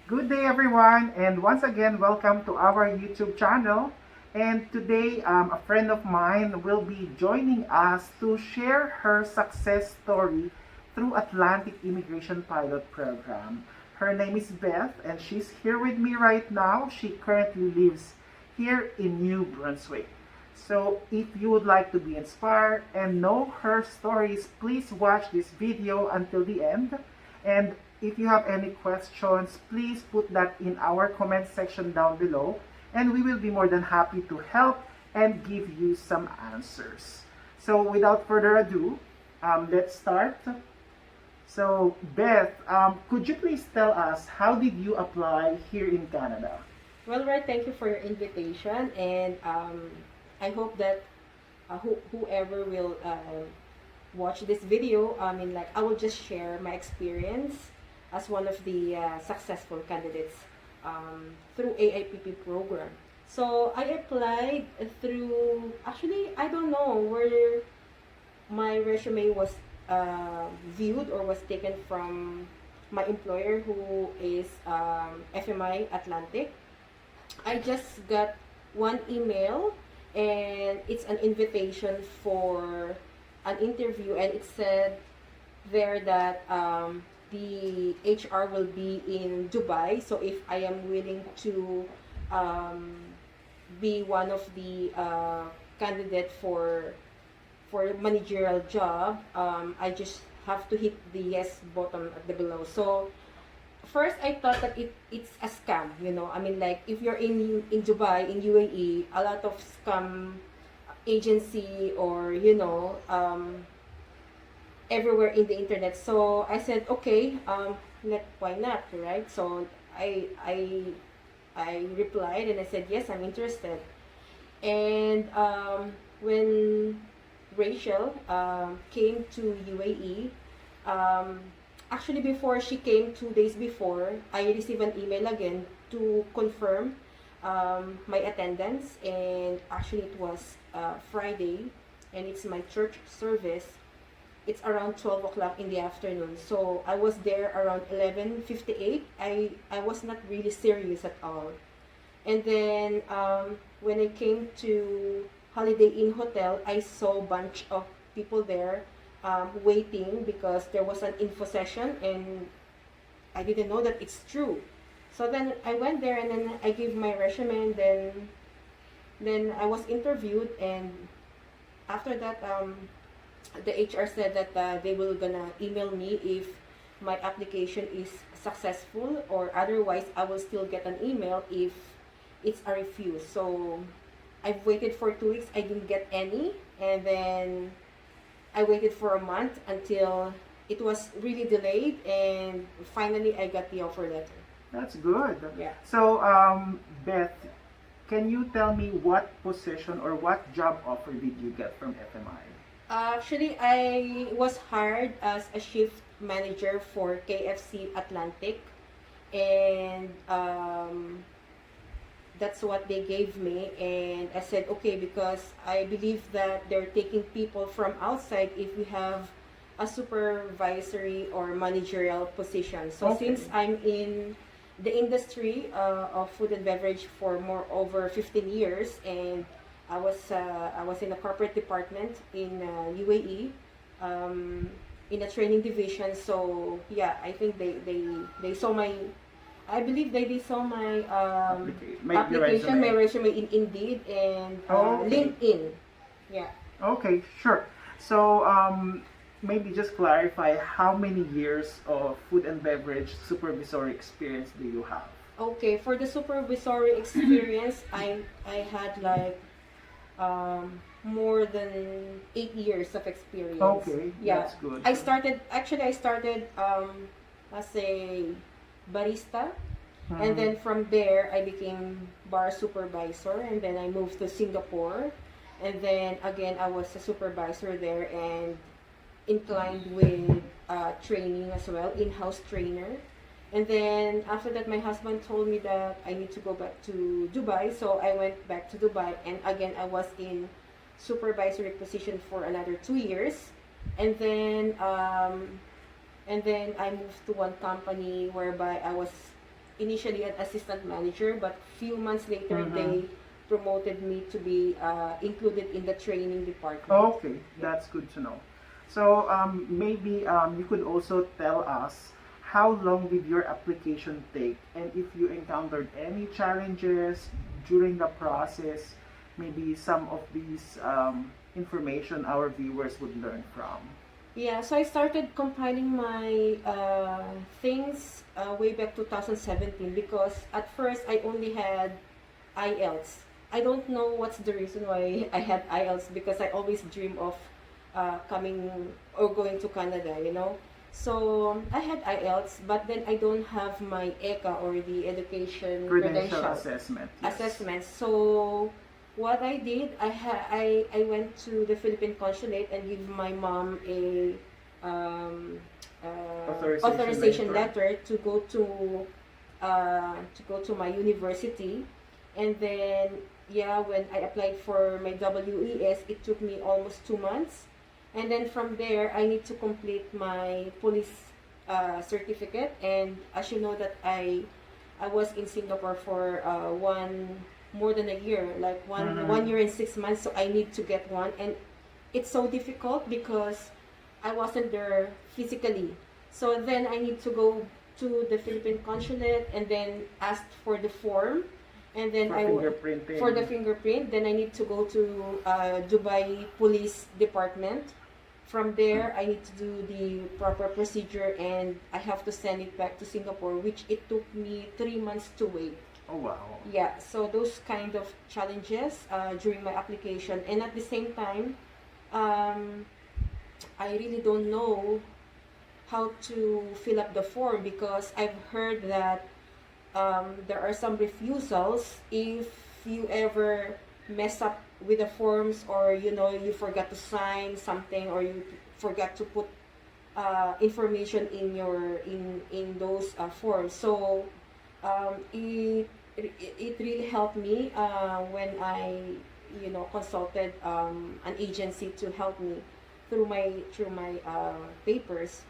Good day, everyone, and once again, welcome to our YouTube channel. And today, a friend of mine will be joining us to share her success story through Atlantic Immigration Pilot Program. Her name is Beth, and she's here with me right now. She currently lives here in New Brunswick. So, if you would like to be inspired and know her stories, please watch this video until the end. And if you have any questions, please put that in our comment section down below, and we will be more than happy to help and give you some answers. So without further ado, let's start. So Beth, could you please tell us how did you apply here in Canada? Well, right, thank you for your invitation, and I hope that whoever will watch this video, I will just share my experience as one of the successful candidates through AIPP program. So I applied through, actually, I don't know where my resume was viewed or was taken from my employer, who is FMI Atlantic. I just got one email, and it's an invitation for an interview, and it said there that the HR will be in Dubai. So if I am willing to be one of the candidate for managerial job, I just have to hit the yes button at the below. So first I thought that it's a scam, like if you're in Dubai, in UAE, a lot of scam agency, or everywhere in the internet. So I said, okay, why not, right? So I replied and I said, yes, I'm interested. And when Rachel came to UAE, actually before she came, 2 days before, I received an email again to confirm my attendance. And actually it was Friday, and it's my church service. It's around 12 o'clock in the afternoon. So I was there around 11:58. I was not really serious at all. And then when I came to Holiday Inn Hotel, I saw a bunch of people there waiting because there was an info session, and I didn't know that it's true. So then I went there, and then I gave my resume, and then I was interviewed. And after that, the HR said that they will gonna email me if my application is successful, or otherwise I will still get an email if it's a refuse. So I've waited for 2 weeks. I didn't get any, and then I waited for a month until it was really delayed, and finally I got the offer letter. That's good. Yeah. So Beth, can you tell me what position or what job offer did you get from FMI? Actually, I was hired as a shift manager for KFC Atlantic, and that's what they gave me. And I said, okay, because I believe that they're taking people from outside if we have a supervisory or managerial position. So Okay. since I'm in the industry of food and beverage for more over 15 years, and I was in a corporate department in UAE, in a training division. So yeah, I think they saw my, I believe they saw my application, my resume in Indeed and Okay. LinkedIn. Yeah. Okay, sure. So maybe just clarify how many years of food and beverage supervisory experience do you have? Okay, for the supervisory experience, I had like more than 8 years of experience. Okay, Yeah. that's good. I started as a barista, and then from there I became bar supervisor, and then I moved to Singapore, and then again I was a supervisor there, and inclined with training as well, in-house trainer. And then after that, my husband told me that I need to go back to Dubai. So I went back to Dubai, and again I was in supervisory position for another 2 years. And then And then I moved to one company whereby I was initially an assistant manager, but few months later they promoted me to be included in the training department. Okay, that's good to know. So maybe you could also tell us how long did your application take, and if you encountered any challenges during the process, maybe some of these information our viewers would learn from. Yeah, so I started compiling my things way back 2017 because at first I only had IELTS. I don't know what's the reason why I had IELTS because I always dream of coming or going to Canada, you know. So I had IELTS, but then I don't have my ECA or the education Credential credential assessment. Yes. assessments. So what I did, I went to the Philippine consulate and give my mom a authorization letter to go to my university, and then yeah, when I applied for my WES, it took me almost 2 months, and then from there I need to complete my police certificate, and as you know that I was in Singapore for more than a year, like 1 year and 6 months, so I need to get one, and it's so difficult because I wasn't there physically. So then I need to go to the Philippine consulate and then ask for the form, and then for the fingerprint. Then I need to go to Dubai Police Department. From there, I need to do the proper procedure, and I have to send it back to Singapore, which it took me 3 months to wait. Oh wow. Yeah, so those kind of challenges during my application, and at the same time, I really don't know how to fill up the form because I've heard that there are some refusals if you ever mess up with the forms, or you know, you forgot to sign something, or you forgot to put information in your in those forms. So it really helped me when I, you know, consulted an agency to help me through my papers,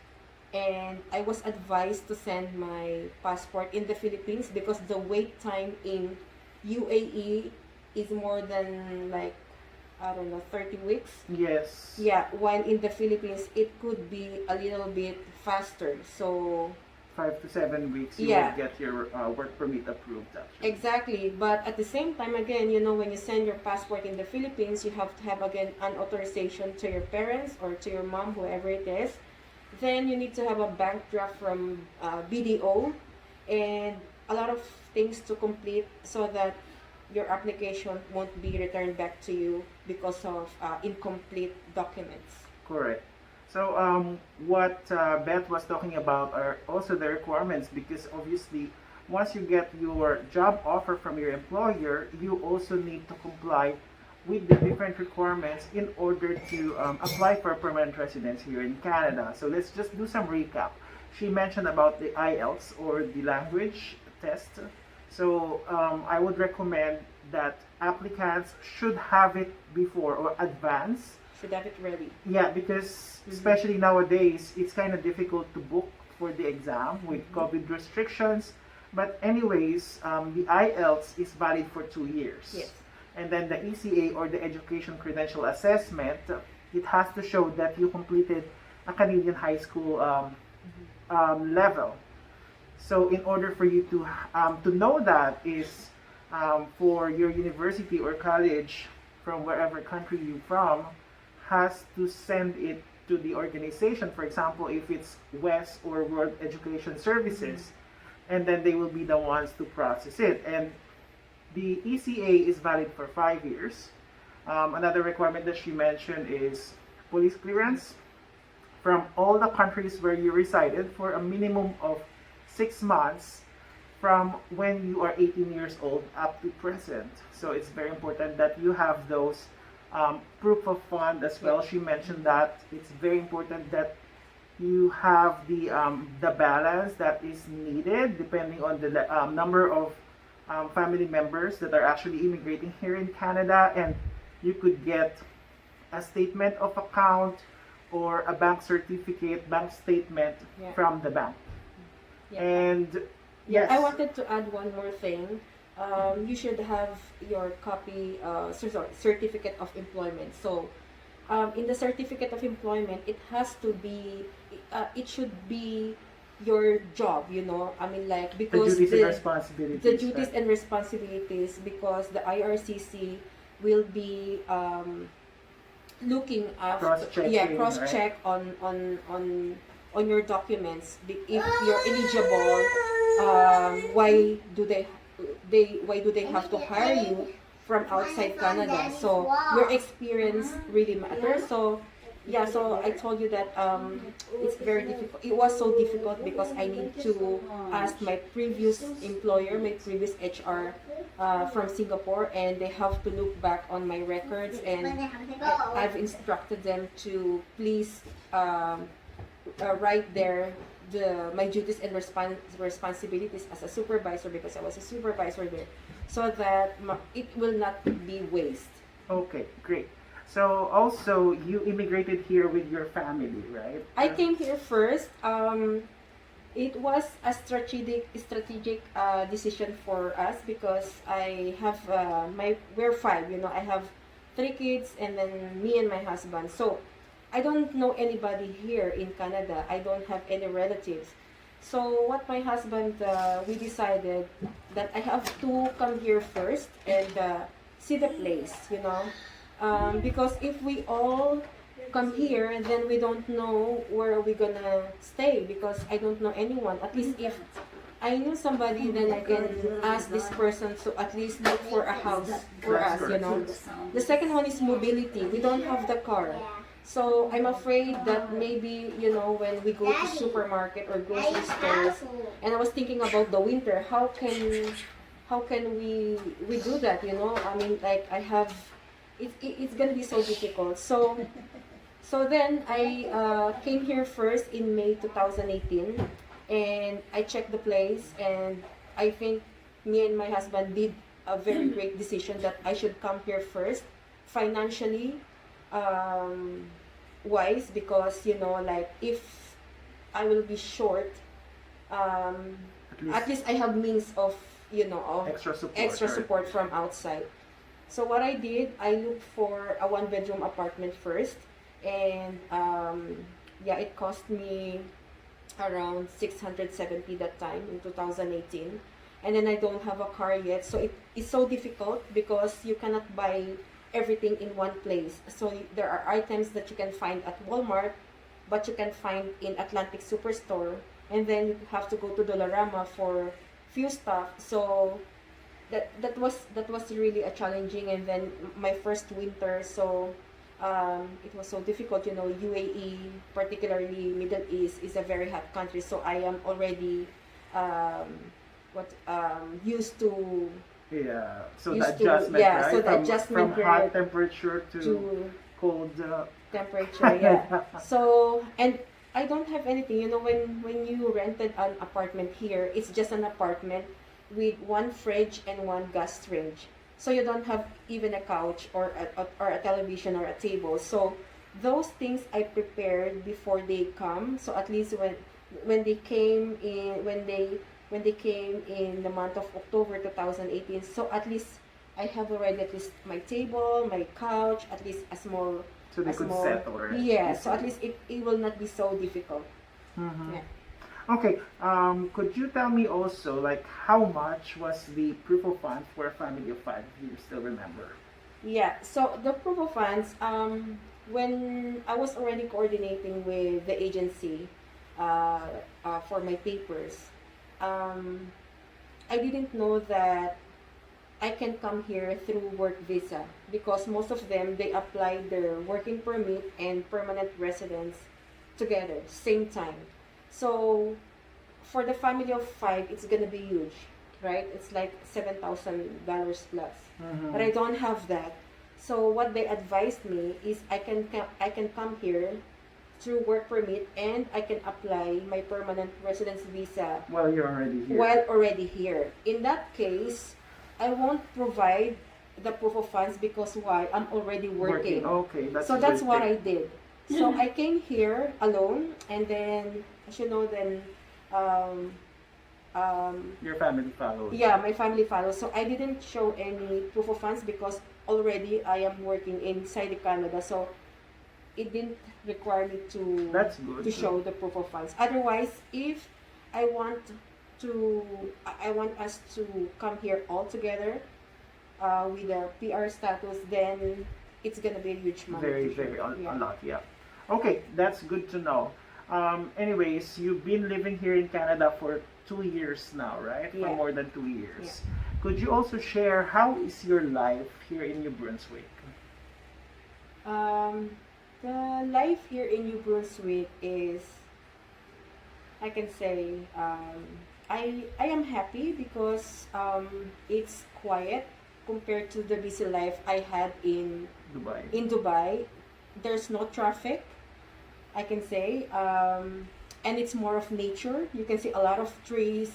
and I was advised to send my passport in the Philippines because the wait time in UAE is more than, like, I don't know, 30 weeks. Yes. Yeah, while in the Philippines it could be a little bit faster. So 5 to 7 weeks you Yeah. will get your work permit approved actually. exactly, but at the same time, again, you know, when you send your passport in the Philippines, you have to have again an authorization to your parents or to your mom, whoever it is. Then you need to have a bank draft from BDO, and a lot of things to complete so that your application won't be returned back to you because of incomplete documents. Correct. So what Beth was talking about are also the requirements, because obviously once you get your job offer from your employer, you also need to comply with the different requirements in order to apply for permanent residence here in Canada. So let's just do some recap. She mentioned about the IELTS, or the language test. So I would recommend that applicants should have it before, or advance. Should have it ready. Yeah, because especially nowadays, it's kind of difficult to book for the exam with COVID restrictions. But anyways, the IELTS is valid for 2 years. Yes. And then the ECA, or the Education Credential Assessment, it has to show that you completed a Canadian high school level. So in order for you to know that is for your university or college from wherever country you're from, has to send it to the organization. For example, if it's WES or World Education Services, and then they will be the ones to process it. And the ECA is valid for 5 years. Another requirement that she mentioned is police clearance from all the countries where you resided for a minimum of 6 months from when you are 18 years old up to present. So it's very important that you have those proof of fund as well. She mentioned that it's very important that you have the balance that is needed depending on the number of family members that are actually immigrating here in Canada, and you could get a statement of account or a bank certificate, bank statement Yeah. from the bank. Yeah. And Yeah, yes, I wanted to add one more thing. You should have your copy, certificate of employment. So, in the certificate of employment, it has to be, it should be your job. I mean, like, the because duties and the responsibilities, duties right? and responsibilities, because the IRCC will be looking after, Cross-checking, yeah, right? cross check on your documents. If you're eligible, why do they have to hire you from outside Canada? So your experience really matters. So yeah, so I told you that it's very difficult. It was so difficult because I need to ask my previous employer, my previous HR from Singapore, and they have to look back on my records, and I've instructed them to please write there my duties and responsibilities as a supervisor, because I was a supervisor there, so that it will not be waste. Okay, great. So also you immigrated here with your family, right? I came here first. It was a strategic decision for us, because I have we're five. I have three kids, and then me and my husband. So I don't know anybody here in Canada. I don't have any relatives. So what my husband, we decided that I have to come here first and see the place, because if we all come here and then we don't know where we're gonna stay, because I don't know anyone. At least if I knew somebody, then I can ask this person to at least look for a house for us, The second one is mobility. We don't have the car. So I'm afraid that maybe, when we go to supermarket or grocery stores, and I was thinking about the winter, how can we do that, I mean, like, it's gonna be so difficult. So then I came here first in May 2018, and I checked the place, and I think me and my husband did a very great decision that I should come here first, financially wise, because like, if I will be short, at least I have means of extra support from outside. So what I did, I looked for a one-bedroom apartment first, and yeah, it cost me around 670 that time in 2018. And then I don't have a car yet, so it is so difficult because you cannot buy everything in one place. So there are items that you can find at Walmart, but you can find in Atlantic Superstore, and then you have to go to Dollarama for few stuff. So that was really a challenging, and then my first winter, so it was so difficult. UAE, particularly Middle East, is a very hot country, so I am already used to so the used to adjustment, yeah right? so the adjustment From hot period temperature to to cold temperature, yeah. So, and I don't have anything. When you rented an apartment here, it's just an apartment with one fridge and one gas range. So you don't have even a couch or a television or a table. So those things I prepared before they come. So at least when they came in when they came in the month of October 2018, so at least I have already at least my table, my couch, at least a small. so they could settle, right? Yeah, so at least it will not be so difficult. Mm-hmm. Yeah. Okay, could you tell me also, like, how much was the proof of funds for a family of five, if you still remember? Yeah, so the proof of funds, when I was already coordinating with the agency for my papers, I didn't know that I can come here through work visa, because most of them, they apply their working permit and permanent residence together, same time. So for the family of five, it's gonna be huge, right? It's like $7,000 plus. Mm-hmm. But I don't have that. So what they advised me is I can come here through work permit, and I can apply my permanent residence visa Well, you're already here. while already here. In that case, I won't provide the proof of funds, because why? I'm already working. Okay, that's So a that's good what thing. I did. So I came here alone, and then, as you know, then um, Your family followed. yeah, my family follows. So I didn't show any proof of funds because already I am working inside Canada. So it didn't require me That's good. to show the proof of funds. Otherwise, if I want I want us to come here all together with a PR status, then it's gonna be a huge amount. Very, for sure. very a Yeah. lot, yeah. Okay, that's good to know. Anyways, you've been living here in Canada for 2 years now, right? For Yeah. more than 2 years. Could you also share how is your life here in New Brunswick? The life here in New Brunswick is, I can say, I am happy because it's quiet compared to the busy life I had Dubai. in Dubai. There's no traffic, I can say, and it's more of nature. You can see a lot of trees.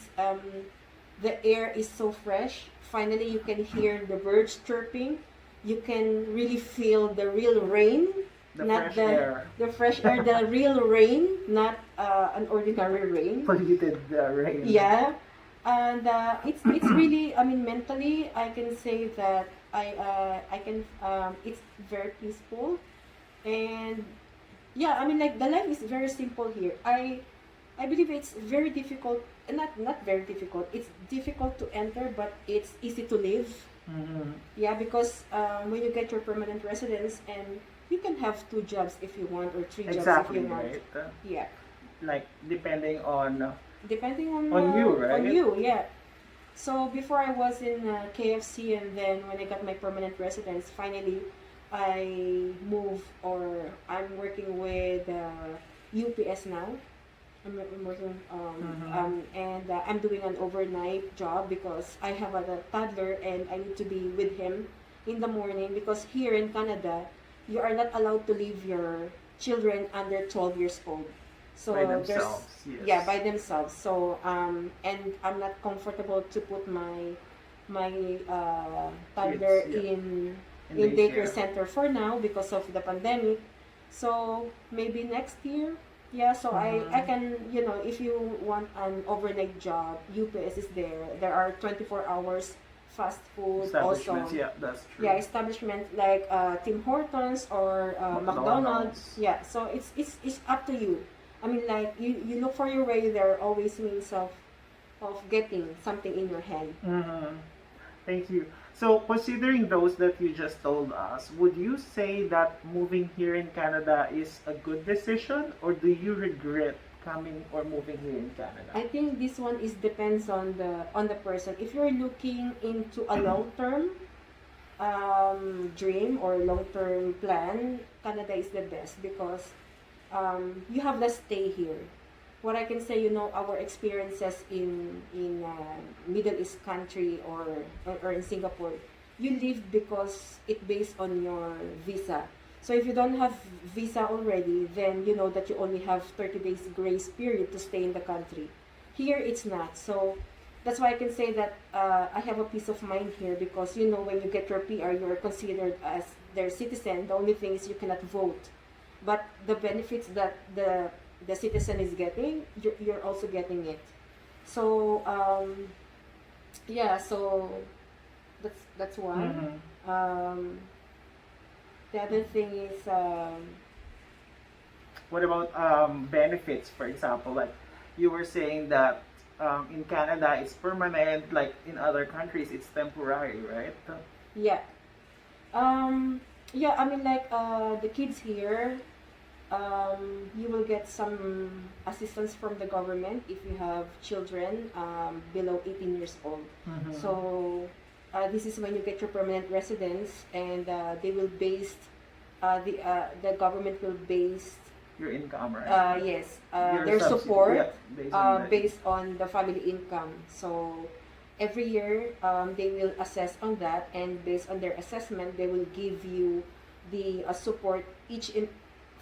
The air is so fresh. Finally, you can hear the birds chirping. You can really feel the real rain, The not fresh air. the fresh air, the real rain, not an ordinary rain. Polluted rain. Yeah, and it's really, I mean, mentally I can say that I can it's very peaceful, and yeah, I mean, like, the life is very simple here. I believe it's very difficult, not very difficult. It's difficult to enter, but it's easy to live. Mm-hmm. Yeah, because when you get your permanent residence, and you can have 2 jobs if you want, or 3 jobs Exactly, if you want. right? Yeah, Like, depending on depending on you, right? on you, yeah. So before I was in KFC, and then when I got my permanent residence, finally I moved, or I'm working with UPS now. I'm working and I'm doing an overnight job because I have a toddler and I need to be with him in the morning, because here in Canada you are not allowed to leave your children under 12 years old. So by there's themselves. Yes. yeah, by themselves. So and I'm not comfortable to put my toddler Kids, yeah. in daycare center for now because of the pandemic. So maybe next year, yeah. So I can, you know, if you want an overnight job, UPS is there. There are 24 hours fast food Establishments, also. yeah, that's true. Yeah, establishment like Tim Hortons or McDonald's. Yeah, so it's up to you. I mean, like, you look for your way. There are always means of getting something in your hand. Mm-hmm. Thank you. So, considering those that you just told us, would you say that moving here in Canada is a good decision, or do you regret coming or moving here in Canada? I think this one is depends on the person. If you're looking into a long-term dream or long-term plan, Canada is the best because you have less stay here. What I can say, you know, our experiences in Middle East country or in Singapore, you live because it based on your visa. So if you don't have visa already, then you know that you only have 30 days grace period to stay in the country. Here it's not. So that's why I can say that I have a peace of mind here because, you know, when you get your PR, you are considered as their citizen. The only thing is you cannot vote. But the benefits that the citizen is getting, you're also getting it. So yeah, so that's one. Mm-hmm. The other thing is What about benefits, for example? Like, you were saying that in Canada it's permanent, like in other countries it's temporary, right? yeah. Yeah, I mean, like, the kids here, you will get some assistance from the government if you have children below 18 years old. Mm-hmm. So this is when you get your permanent residence, and they will base the government will base Your income, right? yes Your their subsidy, support yeah, based on the family income. So every year they will assess on that, and based on their assessment they will give you the support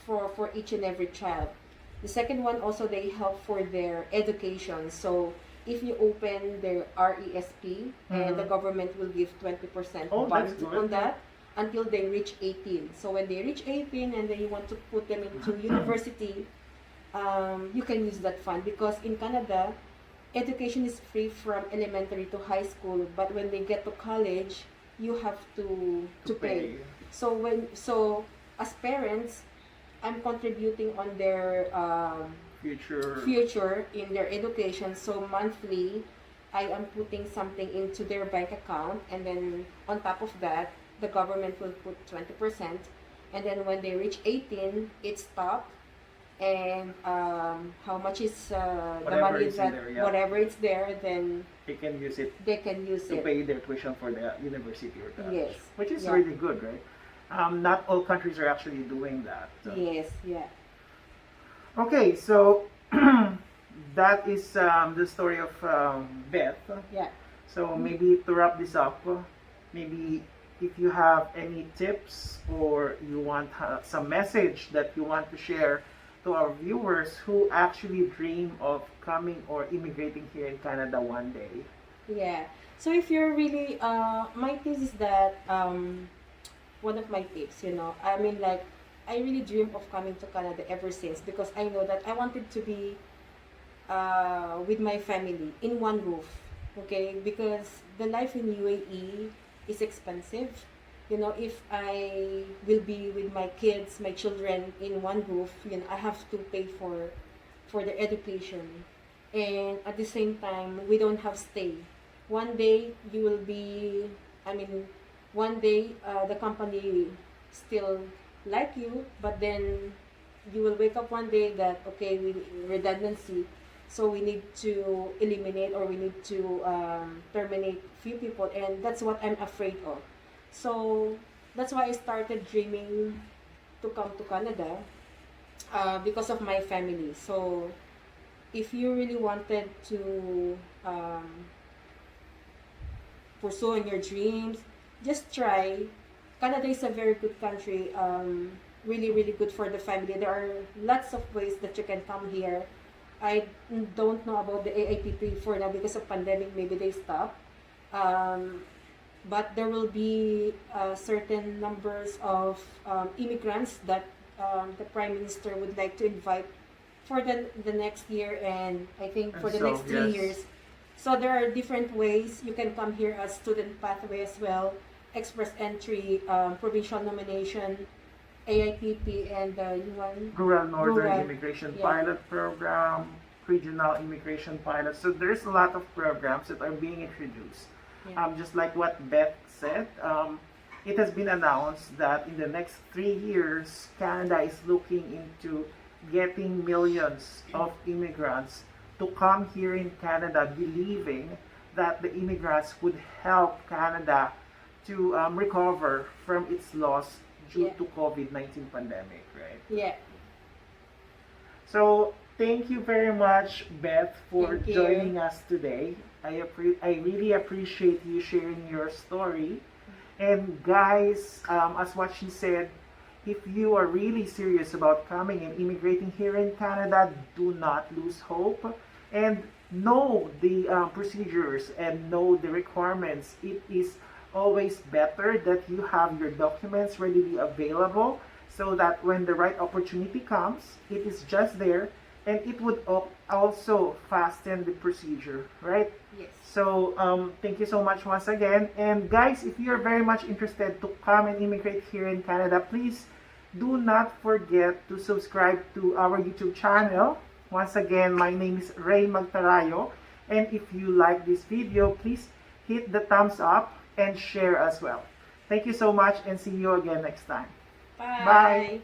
for each and every child. The second one also, they help for their education. So if you open their RESP, and the government will give 20% Oh, that's bond good. on that. until they reach 18. So when they reach 18 and then you want to put them into university, you can use that fund, because in Canada, education is free from elementary to high school, but when they get to college, you have to pay. So as parents, I'm contributing on their future in their education. So monthly, I am putting something into their bank account, and then on top of that, the government will put 20%, and then when they reach 18, it's stopped. And how much is the Whatever money is in that there, yeah. whatever it's there, then They can use it they can use to it. pay their tuition for the university or college. Yes. Which is Yeah. really good, right? Not all countries are actually doing that. So. Yes, yeah. Okay, so that is the story of Beth. Yeah. So maybe to wrap this up, maybe if you have any tips or you want some message that you want to share to our viewers who actually dream of coming or immigrating here in Canada one day. Yeah. So if you're really, my tips is that, one of my tips, I mean, like, I really dream of coming to Canada ever since, because I know that I wanted to be with my family in one roof, okay? Because the life in UAE is expensive. If I will be with my kids, my children in one roof, I have to pay for their education. And at the same time, we don't have stay. One day you will be, one day the company still like you, but then you will wake up one day that, okay, we redundancy, so we need to eliminate, or we need to terminate few people, and that's what I'm afraid of. So that's why I started dreaming to come to Canada, because of my family. So if you really wanted to pursue on your dreams, just try. Canada is a very good country, really, really good for the family. There are lots of ways that you can come here. I don't know about the AIPP for now because of pandemic, maybe they stopped. But there will be certain numbers of immigrants that the Prime Minister would like to invite for the next year, and I think for the next 3 years. So there are different ways you can come here as student pathway as well, express entry, provincial nomination, AIPP, and Rural Northern Rural, Immigration yeah. Pilot Program, Regional Immigration Pilot. So there's a lot of programs that are being introduced. Yeah. Just like what Beth said, it has been announced that in the next 3 years, Canada is looking into getting millions of immigrants to come here in Canada, believing that the immigrants would help Canada to recover from its loss due Yeah. to COVID-19 pandemic, right? Yeah. So thank you very much, Beth, for Thank you. joining us today. I really appreciate you sharing your story. And guys, as what she said, if you are really serious about coming and immigrating here in Canada, do not lose hope and know the procedures and know the requirements. It is always better that you have your documents readily available so that when the right opportunity comes, it is just there, and it would also fasten the procedure, right? Yes. So thank you so much once again. And guys, if you're very much interested to come and immigrate here in Canada, please do not forget to subscribe to our YouTube channel. Once again, my name is Ray Magtarayo, and if you like this video, please hit the thumbs up and share as well. Thank you so much, and see you again next time. Bye. Bye.